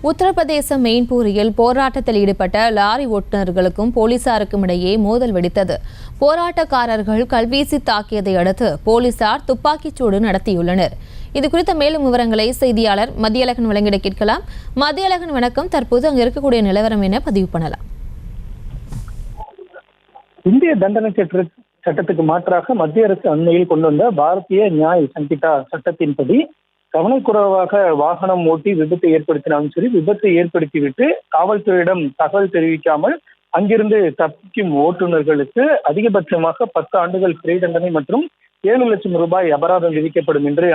உத்தரப்பிரதேச மெயின்பூரில் போராட்டத்தில் ஈடுபட்ட லாரி ஓட்டுநர்களுக்கும் போலீசாருக்கும் இடையே மோதல் வெடித்தது. போராட்டக்காரர்கள் கல்வீசி தாக்கியதை அடுத்து போலீசார் துப்பாக்கிச்சூடு நடத்தியுள்ளனர். இதுகுறித்த மேலும் விவரங்களை செய்தியாளர் மதியழகன் வழங்கிட கேட்கலாம். மதியழகன் வணக்கம். தற்போது அங்கு இருக்கக்கூடிய நிலவரம் என பதிவு பண்ணலாம். இந்திய தண்டனை சட்டத்துக்கு மாற்றாக மத்திய அரசு அண்மையில் கொண்டு வந்த பாரதிய நியாய் சங்கிதா சட்டத்தின்படி கவனக்குறைவாக வாகனம் ஓட்டி விபத்தை ஏற்படுத்தினாலும் சரி, விபத்தை ஏற்படுத்திவிட்டு காவல்துறையிடம் தகவல் தெரிவிக்காமல் அங்கிருந்து தப்பிக்கும் ஓட்டுநர்களுக்கு அதிகபட்சமாக 10 ஆண்டுகள் சிறை தண்டனை மற்றும் 7 லட்சம் ரூபாய் அபராதம் விதிக்கப்படும் என்று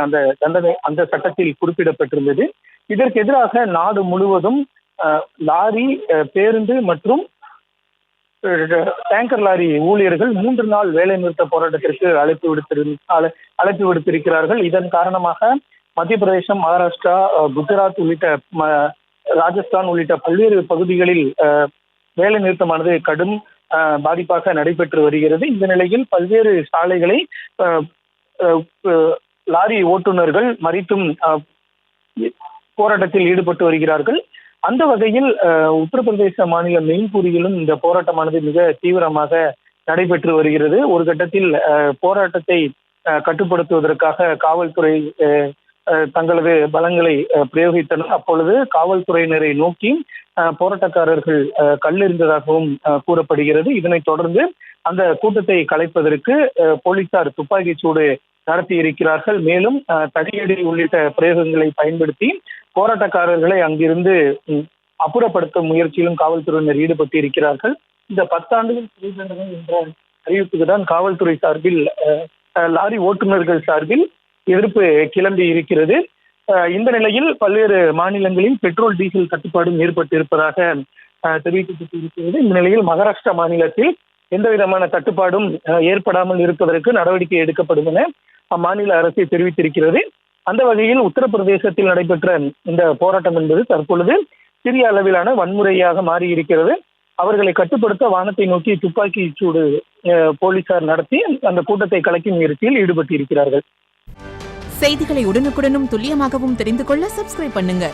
அந்த சட்டத்தில் குறிப்பிடப்பட்டிருந்தது. இதற்கு எதிராக நாடு முழுவதும் லாரி, பேருந்து மற்றும் டேங்கர் லாரி ஊழியர்கள் 3 நாள் வேலை நிறுத்த போராட்டத்திற்கு அழைப்பு விடுத்திருக்கிறார்கள். இதன் காரணமாக மத்திய பிரதேசம், மகாராஷ்டிரா, குஜராத் உள்ளிட்ட ராஜஸ்தான் உள்ளிட்ட பல்வேறு பகுதிகளில் வேலை நிறுத்தமானது கடும் பாதிப்பாக நடைபெற்று வருகிறது. இந்த நிலையில் பல்வேறு சாலைகளை லாரி ஓட்டுநர்கள் மறித்தும் போராட்டத்தில் ஈடுபட்டு வருகிறார்கள். அந்த வகையில் உத்தரப்பிரதேச மாநில மெயின்பூரியிலும் இந்த போராட்டமானது மிக தீவிரமாக நடைபெற்று வருகிறது. ஒரு கட்டத்தில் போராட்டத்தை கட்டுப்படுத்துவதற்காக காவல்துறை தங்களது பலங்களை பிரயோகித்தனர். அப்பொழுது காவல்துறையினரை நோக்கி போராட்டக்காரர்கள் கல்லெறிந்ததாகவும் கூறப்படுகிறது. இதனைத் தொடர்ந்து அந்த கூட்டத்தை கலைப்பதற்கு போலீசார் துப்பாக்கிச்சூடு நடத்தி இருக்கிறார்கள். மேலும் தடியடி உள்ளிட்ட பிரயோகங்களை பயன்படுத்தி போராட்டக்காரர்களை அங்கிருந்து அப்புறப்படுத்தும் முயற்சியிலும் காவல்துறையினர் ஈடுபட்டு இருக்கிறார்கள். இந்த 10 ஆண்டுகள் சிறை தண்டனை என்ற அறிவிப்புக்கு தான் காவல்துறை சார்பில், லாரி ஓட்டுநர்கள் சார்பில் எதிர்ப்பு கிளம்பி இருக்கிறது. இந்த நிலையில் பல்வேறு மாநிலங்களில் பெட்ரோல், டீசல் தட்டுப்பாடும் ஏற்பட்டு இருப்பதாக தெரிவிக்கப்பட்டு இருக்கிறது. இந்த நிலையில் மகாராஷ்டிரா மாநிலத்தில் எந்த விதமான தட்டுப்பாடும் ஏற்படாமல் இருப்பதற்கு நடவடிக்கை எடுக்கப்படும் என அம்மாநில அரசு தெரிவித்திருக்கிறது. அந்த வகையில் உத்தரப்பிரதேசத்தில் நடைபெற்ற இந்த போராட்டம் என்பது தற்பொழுது சிறிய அளவிலான வன்முறையாக மாறி இருக்கிறது. அவர்களை கட்டுப்படுத்த வானத்தை நோக்கி துப்பாக்கி சூடு போலீசார் நடத்தி அந்த கூட்டத்தை கலைக்கும் முயற்சியில் ஈடுபட்டு இருக்கிறார்கள். செய்திகளை உடனுக்குடனும் துல்லியமாகவும் தெரிந்து கொள்ள சப்ஸ்கிரைப் பண்ணுங்க.